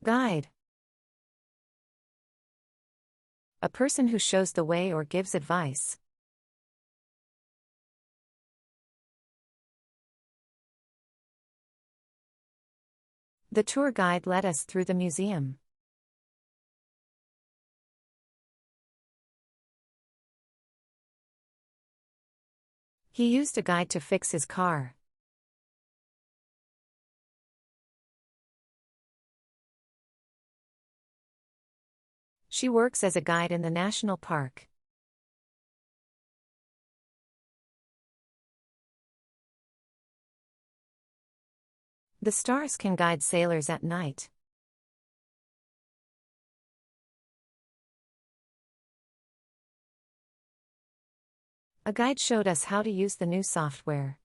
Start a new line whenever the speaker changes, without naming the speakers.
Guide. A person who shows the way or gives advice. The tour guide led us through the museum. He used a guide to fix his car. She works as a guide in the national park. The stars can guide sailors at night. A guide showed us how to use the new software.